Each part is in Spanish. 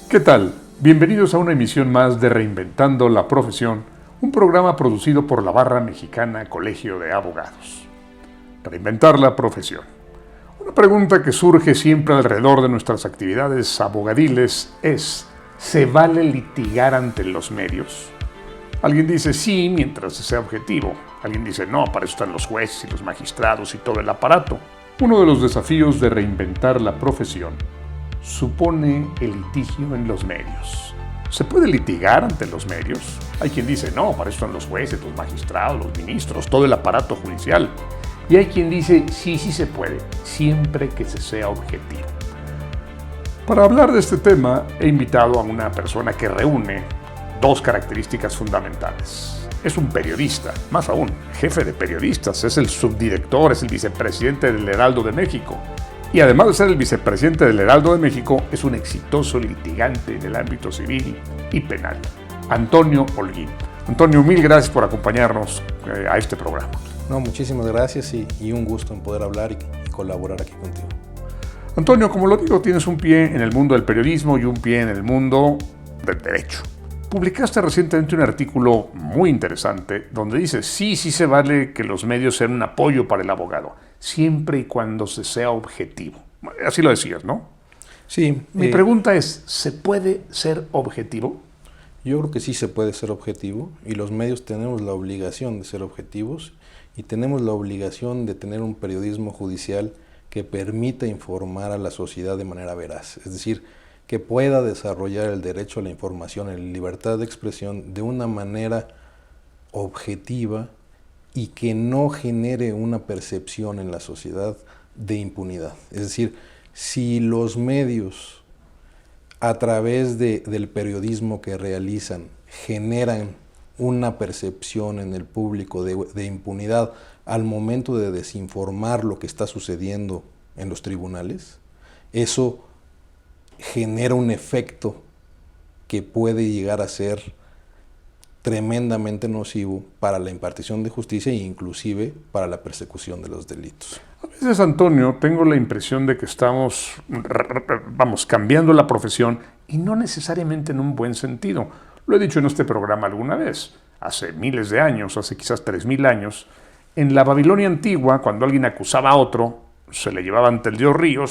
¿Qué tal? Bienvenidos a una emisión más de Reinventando la Profesión, un programa producido por la Barra Mexicana Colegio de Abogados. Reinventar la profesión. Una pregunta que surge siempre alrededor de nuestras actividades abogadiles es: ¿se vale litigar ante los medios? Alguien dice sí, mientras sea objetivo. Alguien dice no, para eso están los jueces y los magistrados y todo el aparato. Uno de los desafíos de reinventar la profesión supone el litigio en los medios. ¿Se puede litigar ante los medios? Hay quien dice no, para eso están los jueces, los magistrados, los ministros, todo el aparato judicial. Y hay quien dice sí se puede, siempre que se sea objetivo. Para hablar de este tema, he invitado a una persona que reúne dos características fundamentales. Es un periodista, más aún, jefe de periodistas, es el subdirector, es el vicepresidente del Heraldo de México. Y además de ser el vicepresidente del Heraldo de México, es un exitoso litigante en el ámbito civil y penal. Antonio Holguín. Antonio, mil gracias por acompañarnos a este programa. No, muchísimas gracias y un gusto en poder hablar y colaborar aquí contigo. Antonio, como lo digo, tienes un pie en el mundo del periodismo y un pie en el mundo del derecho. Publicaste recientemente un artículo muy interesante donde dices sí se vale que los medios sean un apoyo para el abogado, siempre y cuando se sea objetivo. Así lo decías, ¿no? Sí. Mi pregunta es, ¿se puede ser objetivo? Yo creo que sí se puede ser objetivo y los medios tenemos la obligación de ser objetivos y tenemos la obligación de tener un periodismo judicial que permita informar a la sociedad de manera veraz. Es decir, que pueda desarrollar el derecho a la información, la libertad de expresión de una manera objetiva y que no genere una percepción en la sociedad de impunidad. Es decir, si los medios a través del periodismo que realizan generan una percepción en el público de impunidad al momento de desinformar lo que está sucediendo en los tribunales, eso genera un efecto que puede llegar a ser tremendamente nocivo para la impartición de justicia e inclusive para la persecución de los delitos. A veces, Antonio, tengo la impresión de que estamos cambiando la profesión y no necesariamente en un buen sentido. Lo he dicho en este programa alguna vez, hace miles de años, hace quizás 3000 años, en la Babilonia antigua, cuando alguien acusaba a otro, se le llevaba ante el dios río,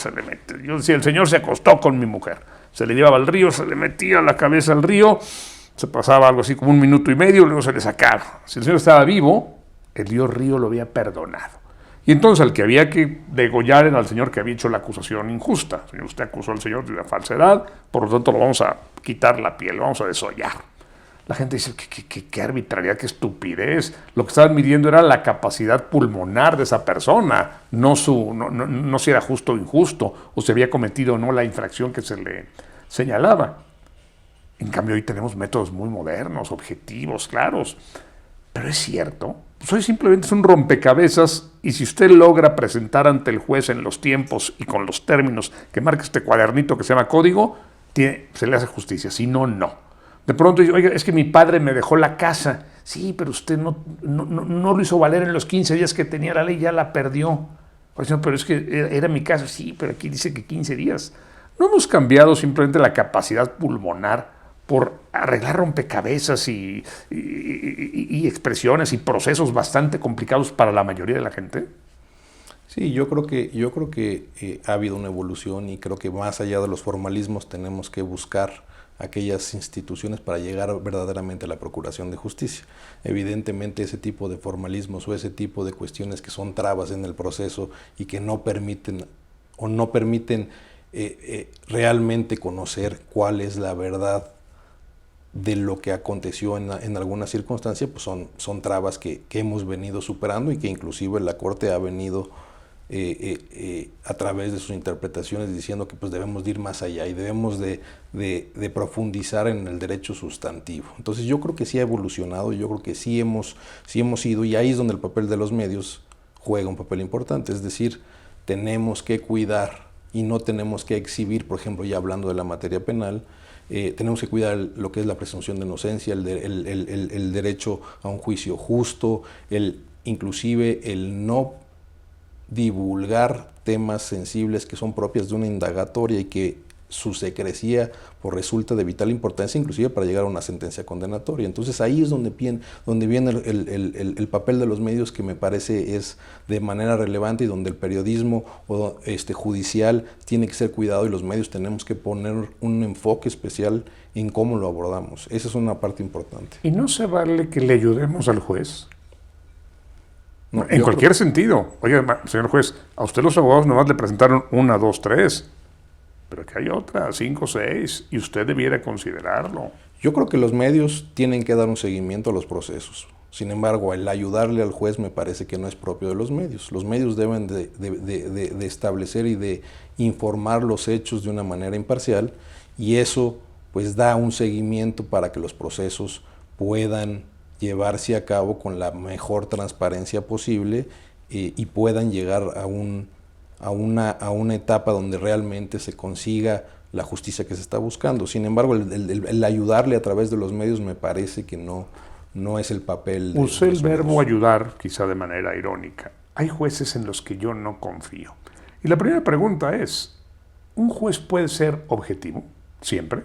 yo decía, el señor se acostó con mi mujer, se le llevaba al río, se le metía la cabeza al río, se pasaba algo así como 1 minuto y medio, luego se le sacaba. Si el señor estaba vivo, el dios río lo había perdonado. Y entonces al que había que degollar era al señor que había hecho la acusación injusta. Señor, usted acusó al señor de una falsedad, por lo tanto lo vamos a quitar la piel, lo vamos a desollar. La gente dice, qué arbitrariedad, qué estupidez. Lo que estaban midiendo era la capacidad pulmonar de esa persona, no si era justo o injusto, o si había cometido o no la infracción que se le señalaba. En cambio, hoy tenemos métodos muy modernos, objetivos, claros. Pero es cierto, hoy simplemente es un rompecabezas y si usted logra presentar ante el juez en los tiempos y con los términos que marca este cuadernito que se llama código, se le hace justicia, si no, no. De pronto dice, oiga, es que mi padre me dejó la casa. Sí, pero usted no lo hizo valer en los 15 días que tenía la ley, ya la perdió. Pero es que era mi casa. Sí, pero aquí dice que 15 días. No hemos cambiado simplemente la capacidad pulmonar por arreglar rompecabezas y expresiones y procesos bastante complicados para la mayoría de la gente. Sí, yo creo que ha habido una evolución y creo que más allá de los formalismos tenemos que buscar aquellas instituciones para llegar verdaderamente a la procuración de justicia. Evidentemente ese tipo de formalismos o ese tipo de cuestiones que son trabas en el proceso y que no permiten realmente conocer cuál es la verdad de lo que aconteció en alguna circunstancia, pues son trabas que hemos venido superando y que inclusive la Corte ha venido a través de sus interpretaciones diciendo que pues debemos de ir más allá y debemos de profundizar en el derecho sustantivo. Entonces yo creo que sí ha evolucionado, yo creo que sí hemos ido, y ahí es donde el papel de los medios juega un papel importante, es decir, tenemos que cuidar y no tenemos que exhibir, por ejemplo, ya hablando de la materia penal, tenemos que cuidar lo que es la presunción de inocencia, el derecho a un juicio justo, inclusive el no divulgar temas sensibles que son propias de una indagatoria y que su secrecía pues resulta de vital importancia, inclusive para llegar a una sentencia condenatoria. Entonces ahí es donde viene el papel de los medios, que me parece es de manera relevante, y donde el periodismo judicial tiene que ser cuidado, y los medios tenemos que poner un enfoque especial en cómo lo abordamos. Esa es una parte importante. ¿Y no se vale que le ayudemos al juez? No, en cualquier sentido. Oye, señor juez, a usted los abogados nomás le presentaron 1, 2, 3, pero que hay otras 5, 6, y usted debiera considerarlo. Yo creo que los medios tienen que dar un seguimiento a los procesos. Sin embargo, el ayudarle al juez me parece que no es propio de los medios. Los medios deben de establecer y de informar los hechos de una manera imparcial, y eso pues da un seguimiento para que los procesos puedan llevarse a cabo con la mejor transparencia posible, y puedan llegar a una etapa donde realmente se consiga la justicia que se está buscando. Sin embargo, el ayudarle a través de los medios me parece que no es el papel de Usé el los verbo medios. ayudar, quizá de manera irónica. Hay jueces en los que yo no confío. Y la primera pregunta es, ¿un juez puede ser objetivo? ¿Siempre?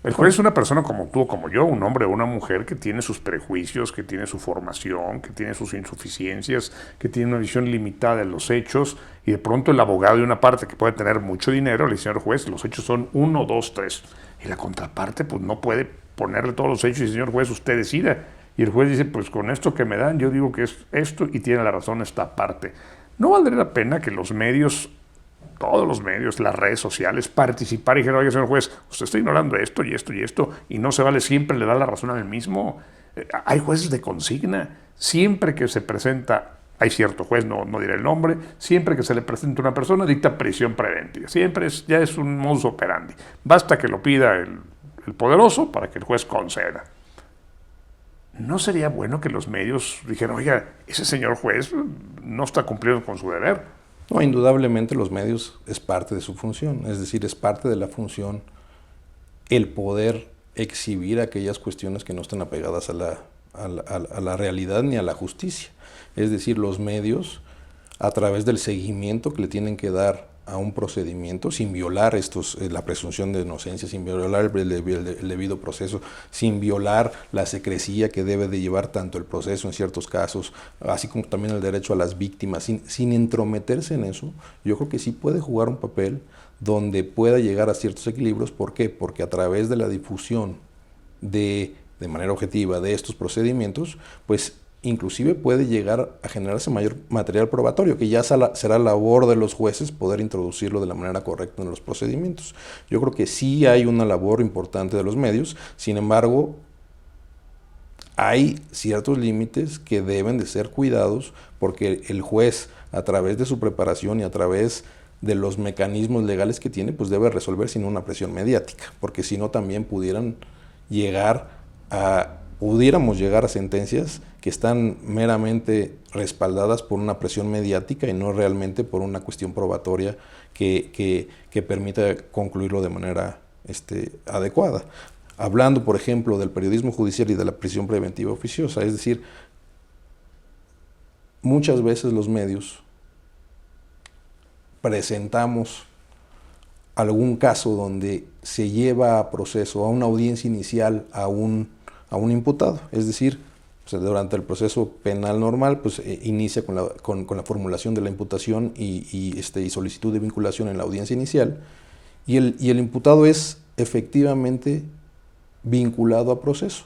El juez es una persona como tú o como yo, un hombre o una mujer que tiene sus prejuicios, que tiene su formación, que tiene sus insuficiencias, que tiene una visión limitada de los hechos, y de pronto el abogado de una parte que puede tener mucho dinero le dice: señor juez, los hechos son 1, 2, 3. Y la contraparte pues no puede ponerle todos los hechos y señor juez, usted decida. Y el juez dice: pues con esto que me dan yo digo que es esto y tiene la razón esta parte. ¿No valdría la pena que los medios, todos los medios, las redes sociales, participar y dijeron: oye, señor juez, usted está ignorando esto y esto y esto, y no se vale siempre le da la razón al mismo? Hay jueces de consigna. Siempre que se presenta, hay cierto juez, no diré el nombre, siempre que se le presenta una persona, dicta prisión preventiva. Siempre ya es un modus operandi. Basta que lo pida el poderoso para que el juez conceda. ¿No sería bueno que los medios dijeran: oiga, ese señor juez no está cumpliendo con su deber? No, indudablemente los medios es parte de su función, es decir, es parte de la función el poder exhibir aquellas cuestiones que no están apegadas a la realidad ni a la justicia. Es decir, los medios, a través del seguimiento que le tienen que dar a un procedimiento, sin violar la presunción de inocencia, sin violar el debido proceso, sin violar la secrecía que debe de llevar tanto el proceso en ciertos casos, así como también el derecho a las víctimas, sin entrometerse en eso, yo creo que sí puede jugar un papel donde pueda llegar a ciertos equilibrios. ¿Por qué? Porque a través de la difusión de manera objetiva de estos procedimientos, pues inclusive puede llegar a generarse mayor material probatorio, que ya será labor de los jueces poder introducirlo de la manera correcta en los procedimientos. Yo creo que sí hay una labor importante de los medios, sin embargo, hay ciertos límites que deben de ser cuidados, porque el juez, a través de su preparación y a través de los mecanismos legales que tiene, pues debe resolver sin una presión mediática, porque si no también pudiéramos llegar a sentencias que están meramente respaldadas por una presión mediática y no realmente por una cuestión probatoria que permita concluirlo de manera adecuada. Hablando, por ejemplo, del periodismo judicial y de la prisión preventiva oficiosa, es decir, muchas veces los medios presentamos algún caso donde se lleva a proceso, a una audiencia inicial, a un imputado, es decir, pues durante el proceso penal normal, pues inicia con la formulación de la imputación y solicitud de vinculación en la audiencia inicial, y el imputado es efectivamente vinculado a proceso.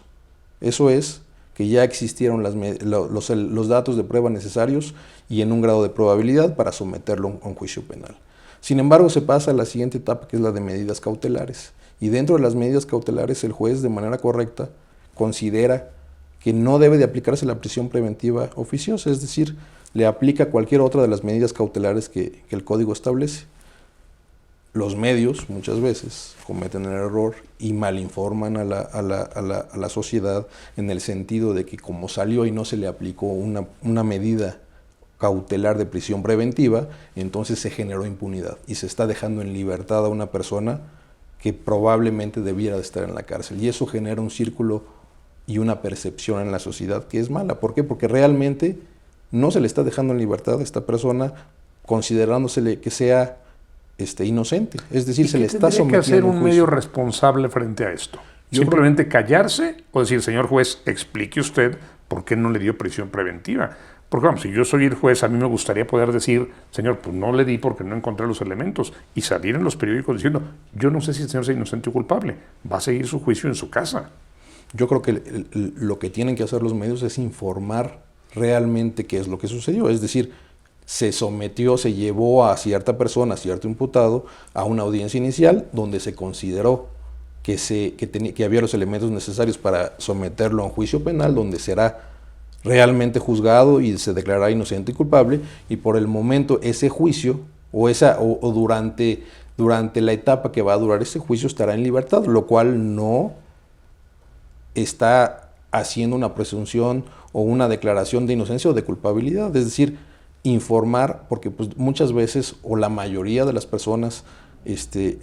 Eso es que ya existieron los datos de prueba necesarios y en un grado de probabilidad para someterlo a un juicio penal. Sin embargo, se pasa a la siguiente etapa, que es la de medidas cautelares. Y dentro de las medidas cautelares, el juez, de manera correcta, considera que no debe de aplicarse la prisión preventiva oficiosa, es decir, le aplica cualquier otra de las medidas cautelares que el Código establece. Los medios muchas veces cometen el error y malinforman a la sociedad, en el sentido de que como salió y no se le aplicó una medida cautelar de prisión preventiva, entonces se generó impunidad y se está dejando en libertad a una persona que probablemente debiera de estar en la cárcel. Y eso genera un círculo y una percepción en la sociedad que es mala. ¿Por qué? Porque realmente no se le está dejando en libertad a esta persona, considerándosele que sea inocente. Es decir, ¿Y se le qué está tendría que hacer sometiendo a un un medio juicio. responsable frente a esto? Yo ¿Simplemente callarse o decir, señor juez, explique usted por qué no le dio prisión preventiva? Porque vamos, si yo soy el juez, a mí me gustaría poder decir, señor, pues no le di porque no encontré los elementos, y salir en los periódicos diciendo, yo no sé si el señor es inocente o culpable, va a seguir su juicio en su casa. Yo creo que lo que tienen que hacer los medios es informar realmente qué es lo que sucedió. Es decir, se sometió, se llevó a cierta persona, a cierto imputado, a una audiencia inicial donde se consideró que había los elementos necesarios para someterlo a un juicio penal, donde será realmente juzgado y se declarará inocente y culpable, y por el momento ese juicio o durante la etapa que va a durar ese juicio estará en libertad, lo cual no está haciendo una presunción o una declaración de inocencia o de culpabilidad. Es decir, informar, porque pues muchas veces o la mayoría de las personas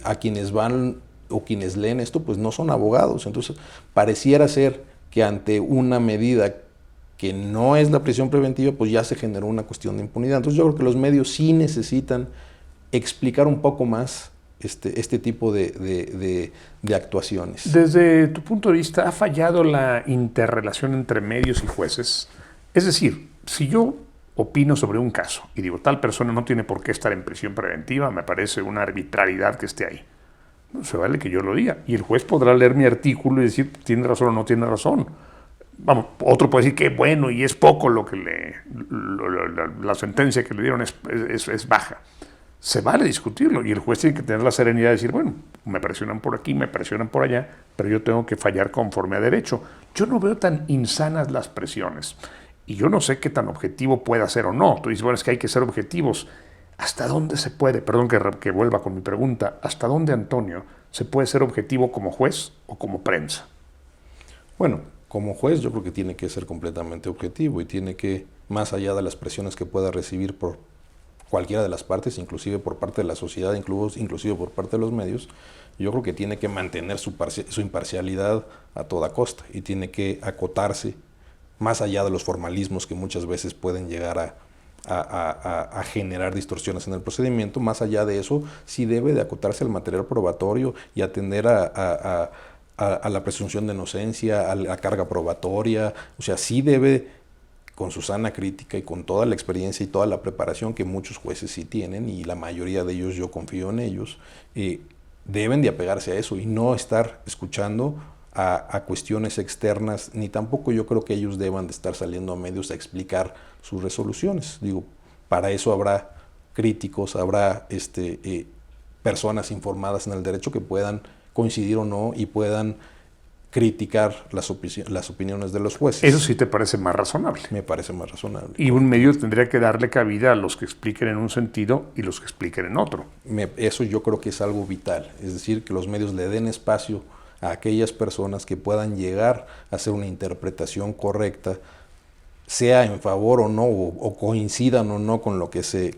a quienes van o quienes leen esto pues no son abogados. Entonces pareciera ser que ante una medida que no es la prisión preventiva pues ya se generó una cuestión de impunidad. Entonces yo creo que los medios sí necesitan explicar un poco más este tipo de actuaciones. Desde tu punto de vista, ¿ha fallado la interrelación entre medios y jueces? Es decir, si yo opino sobre un caso y digo, tal persona no tiene por qué estar en prisión preventiva, me parece una arbitrariedad que esté ahí. No se vale que yo lo diga. Y el juez podrá leer mi artículo y decir, tiene razón o no tiene razón. Vamos, otro puede decir que bueno y es poco lo que la sentencia que le dieron es baja. Se vale discutirlo y el juez tiene que tener la serenidad de decir, bueno, me presionan por aquí, me presionan por allá, pero yo tengo que fallar conforme a derecho. Yo no veo tan insanas las presiones y yo no sé qué tan objetivo pueda ser o no. Tú dices, bueno, es que hay que ser objetivos. ¿Hasta dónde se puede, perdón que vuelva con mi pregunta, hasta dónde, Antonio, se puede ser objetivo como juez o como prensa? Bueno, como juez yo creo que tiene que ser completamente objetivo y tiene que, más allá de las presiones que pueda recibir por cualquiera de las partes, inclusive por parte de la sociedad, inclusive por parte de los medios, yo creo que tiene que mantener su imparcialidad a toda costa y tiene que acotarse más allá de los formalismos que muchas veces pueden llegar a generar distorsiones en el procedimiento. Más allá de eso, sí debe de acotarse al material probatorio y atender a la presunción de inocencia, a la carga probatoria. O sea, sí debe, con su sana crítica y con toda la experiencia y toda la preparación que muchos jueces sí tienen, y la mayoría de ellos yo confío en ellos, deben de apegarse a eso y no estar escuchando a cuestiones externas, ni tampoco yo creo que ellos deban de estar saliendo a medios a explicar sus resoluciones. Digo, para eso habrá críticos, habrá personas informadas en el derecho que puedan coincidir o no y puedan criticar las opiniones de los jueces. Eso sí te parece más razonable. Me parece más razonable. Y un medio tendría que darle cabida a los que expliquen en un sentido y los que expliquen en otro. Eso yo creo que es algo vital. Es decir, que los medios le den espacio a aquellas personas que puedan llegar a hacer una interpretación correcta, sea en favor o no, o coincidan o no con lo que se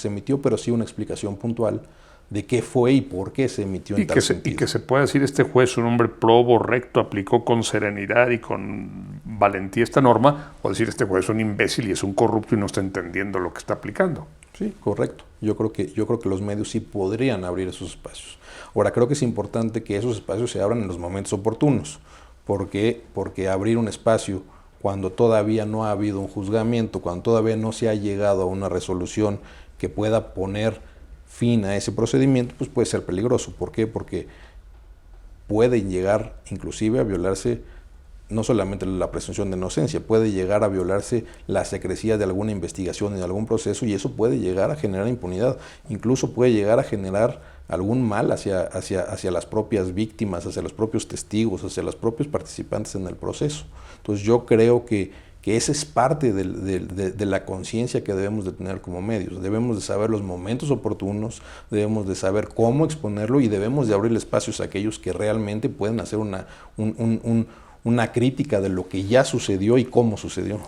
emitió, pero sí una explicación puntual de qué fue y por qué se emitió en tal sentido. Y que se pueda decir, este juez, un hombre probo, recto, aplicó con serenidad y con valentía esta norma, o decir, este juez es un imbécil y es un corrupto y no está entendiendo lo que está aplicando. Sí, correcto. Yo creo que los medios sí podrían abrir esos espacios. Ahora, creo que es importante que esos espacios se abran en los momentos oportunos. ¿Por qué? Porque abrir un espacio cuando todavía no ha habido un juzgamiento, cuando todavía no se ha llegado a una resolución que pueda poner fin a ese procedimiento, pues puede ser peligroso. ¿Por qué? Porque puede llegar inclusive a violarse no solamente la presunción de inocencia, puede llegar a violarse la secrecía de alguna investigación en algún proceso, y eso puede llegar a generar impunidad, incluso puede llegar a generar algún mal hacia las propias víctimas, hacia los propios testigos, hacia los propios participantes en el proceso. Entonces yo creo que esa es parte de la conciencia que debemos de tener como medios. Debemos de saber los momentos oportunos, debemos de saber cómo exponerlo y debemos de abrir espacios a aquellos que realmente pueden hacer una crítica de lo que ya sucedió y cómo sucedió.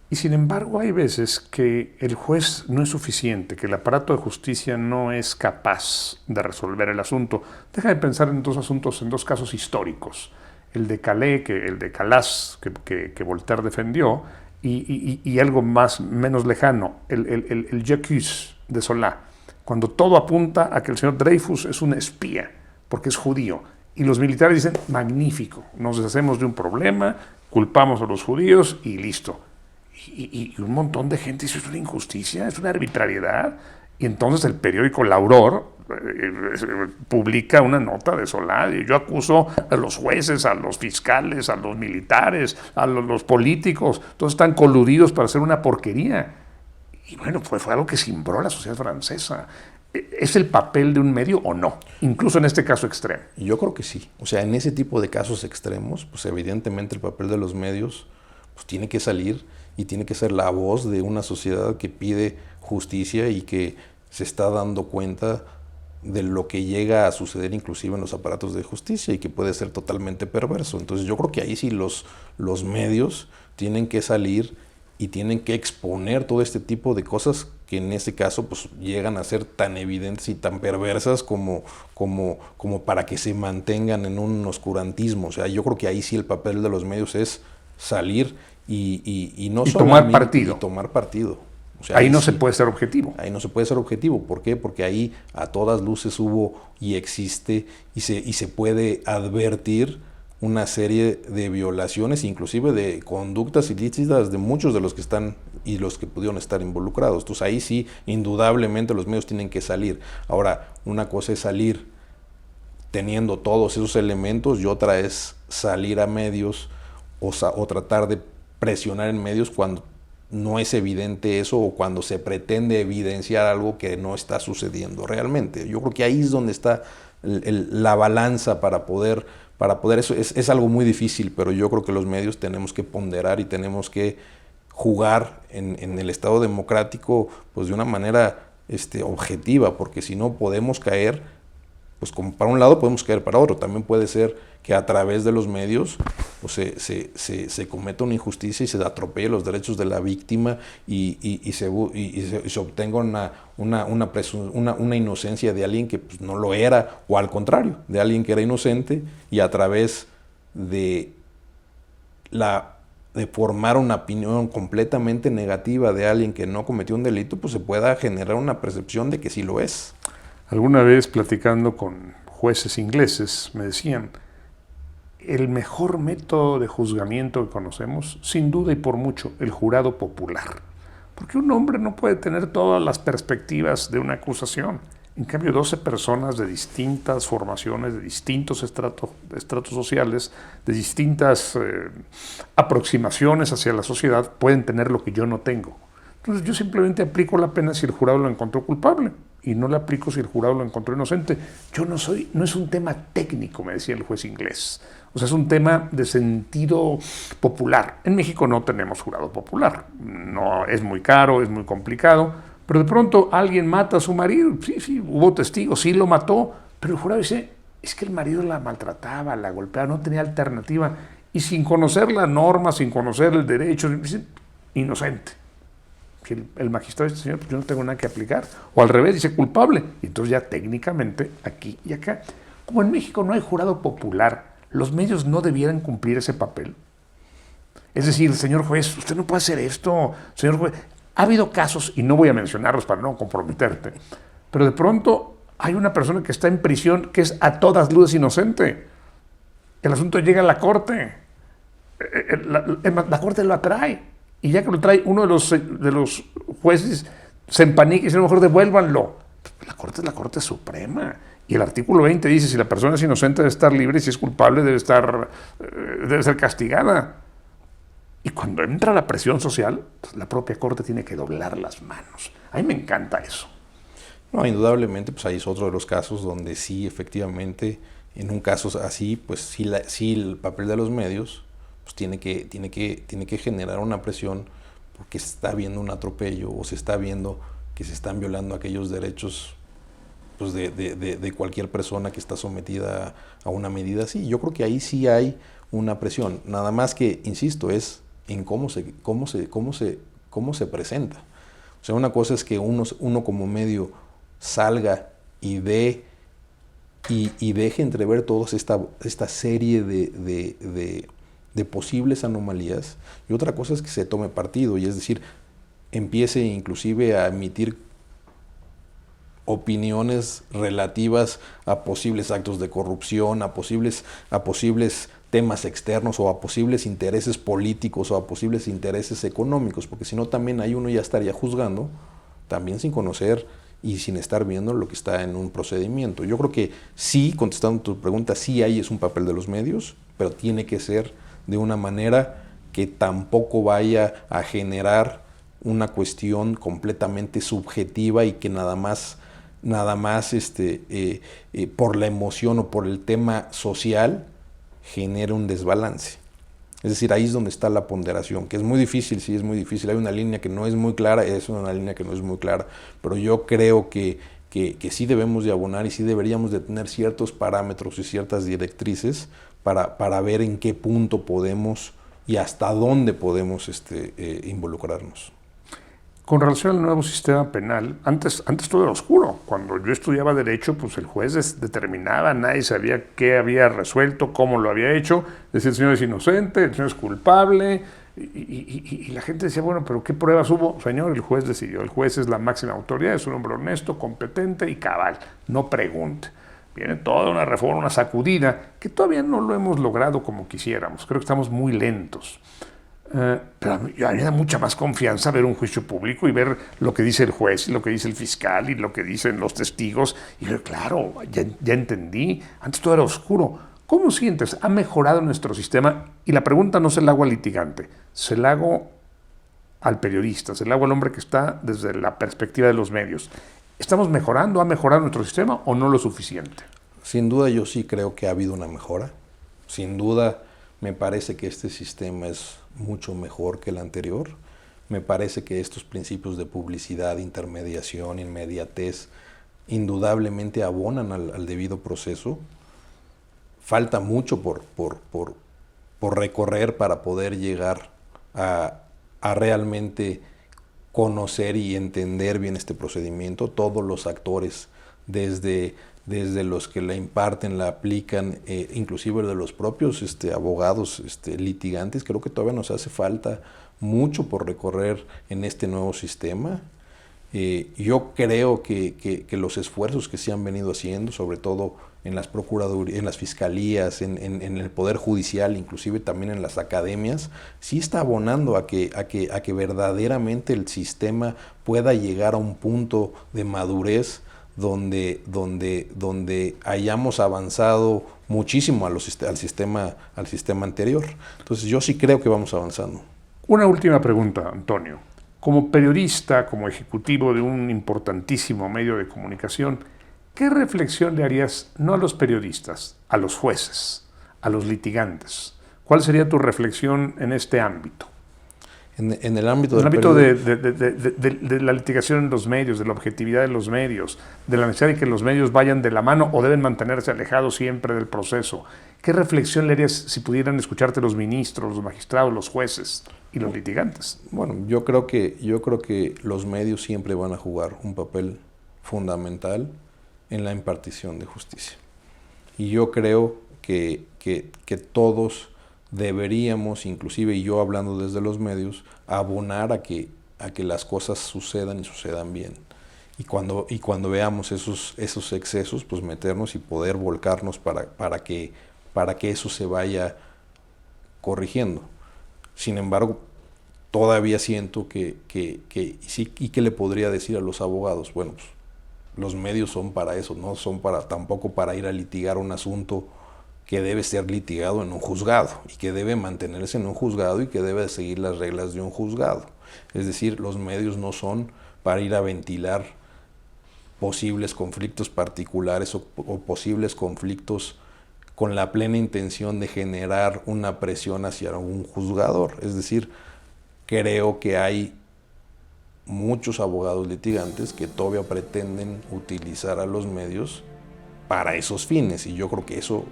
Y sin embargo hay veces que el juez no es suficiente, que el aparato de justicia no es capaz de resolver el asunto. Deja de pensar en dos casos históricos. El de Calais, el de Calas, que Voltaire defendió, y algo menos lejano, el J'accuse de Zola. cuando todo apunta a que el señor Dreyfus es un espía, porque es judío. Y los militares dicen, magnífico, nos deshacemos de un problema, culpamos a los judíos y listo. Y un montón de gente dice, es una injusticia, es una arbitrariedad. Y entonces el periódico La Aurora publica una nota desolada. Y yo acuso a los jueces, a los fiscales, a los militares, a los políticos. Todos están coludidos para hacer una porquería. Y bueno, fue algo que cimbró la sociedad francesa. ¿Es el papel de un medio o no? Incluso en este caso extremo. Yo creo que sí. O sea, en ese tipo de casos extremos, pues evidentemente el papel de los medios pues, tiene que salir y tiene que ser la voz de una sociedad que pide justicia y que se está dando cuenta de lo que llega a suceder inclusive en los aparatos de justicia y que puede ser totalmente perverso. Entonces yo creo que ahí sí los medios tienen que salir y tienen que exponer todo este tipo de cosas que en este caso pues llegan a ser tan evidentes y tan perversas como para que se mantengan en un oscurantismo. O sea, yo creo que ahí sí el papel de los medios es salir y no y tomar partido. Y tomar partido. O sea, ahí no se puede ser objetivo. Ahí no se puede ser objetivo. ¿Por qué? Porque ahí a todas luces hubo y existe y se puede advertir una serie de violaciones, inclusive de conductas ilícitas de muchos de los que están y los que pudieron estar involucrados. Entonces ahí sí, indudablemente los medios tienen que salir. Ahora, una cosa es salir teniendo todos esos elementos y otra es salir a medios o tratar de presionar en medios cuando no es evidente eso o cuando se pretende evidenciar algo que no está sucediendo realmente. Yo creo que ahí es donde está la balanza para poder eso. Es algo muy difícil, pero yo creo que los medios tenemos que ponderar y tenemos que jugar en el Estado democrático pues de una manera objetiva, porque si no podemos caer, pues como para un lado podemos caer para otro. También puede ser que a través de los medios pues, se cometa una injusticia y se atropelle los derechos de la víctima y se obtenga una inocencia de alguien que pues, no lo era, o al contrario, de alguien que era inocente, y a través de formar una opinión completamente negativa de alguien que no cometió un delito, pues se pueda generar una percepción de que sí lo es. Alguna vez platicando con jueces ingleses me decían, el mejor método de juzgamiento que conocemos, sin duda y por mucho, el jurado popular. Porque un hombre no puede tener todas las perspectivas de una acusación. En cambio, 12 personas de distintas formaciones, de distintos estratos sociales, de distintas aproximaciones hacia la sociedad, pueden tener lo que yo no tengo. Entonces yo simplemente aplico la pena si el jurado lo encontró culpable y no la aplico si el jurado lo encontró inocente. No es un tema técnico, me decía el juez inglés. O sea, es un tema de sentido popular. En México no tenemos jurado popular. No, es muy caro, es muy complicado. Pero de pronto alguien mata a su marido. Sí, hubo testigos, sí lo mató. Pero el jurado dice, es que el marido la maltrataba, la golpeaba, no tenía alternativa. Y sin conocer la norma, sin conocer el derecho, dice, inocente. El magistrado dice, señor, pues yo no tengo nada que aplicar. O al revés, dice culpable. Y entonces ya técnicamente, aquí y acá. Como en México no hay jurado popular, los medios no debieran cumplir ese papel. Es decir, señor juez, usted no puede hacer esto, señor juez. Ha habido casos, y no voy a mencionarlos para no comprometerte, pero de pronto hay una persona que está en prisión que es a todas luces inocente. El asunto llega a la corte. La corte lo atrae. Y ya que lo trae, uno de los jueces se empanica y dice, a lo mejor devuélvanlo. La corte es la Corte Suprema. Y el artículo 20 dice, si la persona es inocente debe estar libre y si es culpable debe ser castigada. Y cuando entra la presión social, pues la propia Corte tiene que doblar las manos. A mí me encanta eso. No, indudablemente, pues ahí es otro de los casos donde sí, efectivamente, en un caso así, pues sí el papel de los medios pues tiene que generar una presión porque se está viendo un atropello o se está viendo que se están violando aquellos derechos pues de cualquier persona que está sometida a una medida así. Yo creo que ahí sí hay una presión, nada más que, insisto, es en cómo se presenta. O sea, una cosa es que uno como medio salga y deje entrever toda esta serie de posibles anomalías, y otra cosa es que se tome partido, y es decir, empiece inclusive a emitir opiniones relativas a posibles actos de corrupción, a posibles temas externos o a posibles intereses políticos o a posibles intereses económicos, porque si no también ahí uno ya estaría juzgando, también sin conocer y sin estar viendo lo que está en un procedimiento. Yo creo que sí, contestando tu pregunta, sí ahí es un papel de los medios, pero tiene que ser de una manera que tampoco vaya a generar una cuestión completamente subjetiva y que nada más por la emoción o por el tema social genere un desbalance. Es decir, ahí es donde está la ponderación, que es muy difícil, sí es muy difícil. Hay una línea que no es muy clara, pero yo creo que sí debemos de abonar y sí deberíamos de tener ciertos parámetros y ciertas directrices para ver en qué punto podemos y hasta dónde podemos involucrarnos. Con relación al nuevo sistema penal, antes todo era oscuro. Cuando yo estudiaba Derecho, pues el juez determinaba, nadie sabía qué había resuelto, cómo lo había hecho. Decía, el señor es inocente, el señor es culpable. Y la gente decía, bueno, pero ¿qué pruebas hubo? Señor, el juez decidió. El juez es la máxima autoridad, es un hombre honesto, competente y cabal. No pregunte. Viene toda una reforma, una sacudida, que todavía no lo hemos logrado como quisiéramos. Creo que estamos muy lentos. Pero a mí me da mucha más confianza ver un juicio público y ver lo que dice el juez y lo que dice el fiscal y lo que dicen los testigos. Y yo, claro, ya entendí. Antes todo era oscuro. ¿Cómo sientes? ¿Ha mejorado nuestro sistema? Y la pregunta no se la hago al litigante, se la hago al periodista, se la hago al hombre que está desde la perspectiva de los medios. ¿Estamos mejorando? ¿Ha mejorado nuestro sistema o no lo suficiente? Sin duda yo sí creo que ha habido una mejora. Sin duda me parece que este sistema es mucho mejor que el anterior. Me parece que estos principios de publicidad, intermediación, inmediatez, indudablemente abonan al debido proceso. Falta mucho por recorrer para poder llegar a realmente conocer y entender bien este procedimiento. Todos los actores, desde los que la imparten, la aplican, inclusive de los propios abogados, litigantes, creo que todavía nos hace falta mucho por recorrer en este nuevo sistema. Yo creo que los esfuerzos que se han venido haciendo, sobre todo en las procuradurías, en las fiscalías, en el Poder Judicial, inclusive también en las academias, sí está abonando a que verdaderamente el sistema pueda llegar a un punto de madurez donde hayamos avanzado muchísimo al sistema anterior. Entonces yo sí creo que vamos avanzando. Una última pregunta, Antonio. Como periodista, como ejecutivo de un importantísimo medio de comunicación, ¿qué reflexión le harías no a los periodistas, a los jueces, a los litigantes? ¿Cuál sería tu reflexión en este ámbito? En el ámbito de la litigación en los medios, de la objetividad de los medios, de la necesidad de que los medios vayan de la mano o deben mantenerse alejados siempre del proceso. ¿Qué reflexión le harías si pudieran escucharte los ministros, los magistrados, los jueces y los litigantes? Bueno, yo creo que los medios siempre van a jugar un papel fundamental en la impartición de justicia. Y yo creo que todos deberíamos, inclusive y yo hablando desde los medios, abonar a que las cosas sucedan y sucedan bien. Y cuando veamos esos excesos, pues meternos y poder volcarnos para que eso se vaya corrigiendo. Sin embargo, todavía siento que sí, y que le podría decir a los abogados, bueno, pues, los medios son para eso, no son tampoco para ir a litigar un asunto que debe ser litigado en un juzgado y que debe mantenerse en un juzgado y que debe seguir las reglas de un juzgado. Es decir, los medios no son para ir a ventilar posibles conflictos particulares o posibles conflictos con la plena intención de generar una presión hacia un juzgador. Es decir, creo que hay muchos abogados litigantes que todavía pretenden utilizar a los medios para esos fines, y yo creo que eso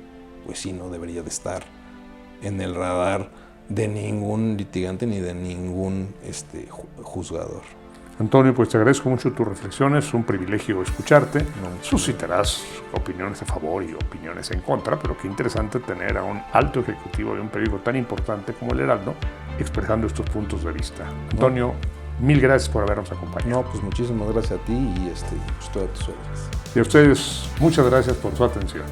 pues sí no debería de estar en el radar de ningún litigante ni de ningún juzgador. Antonio, pues te agradezco mucho tus reflexiones, es un privilegio escucharte. Suscitarás opiniones a favor y opiniones en contra, pero qué interesante tener a un alto ejecutivo de un periódico tan importante como El Heraldo expresando estos puntos de vista. Antonio, Mil gracias por habernos acompañado. No, pues muchísimas gracias a ti y estoy a tus órdenes. Y a ustedes, muchas gracias por su atención.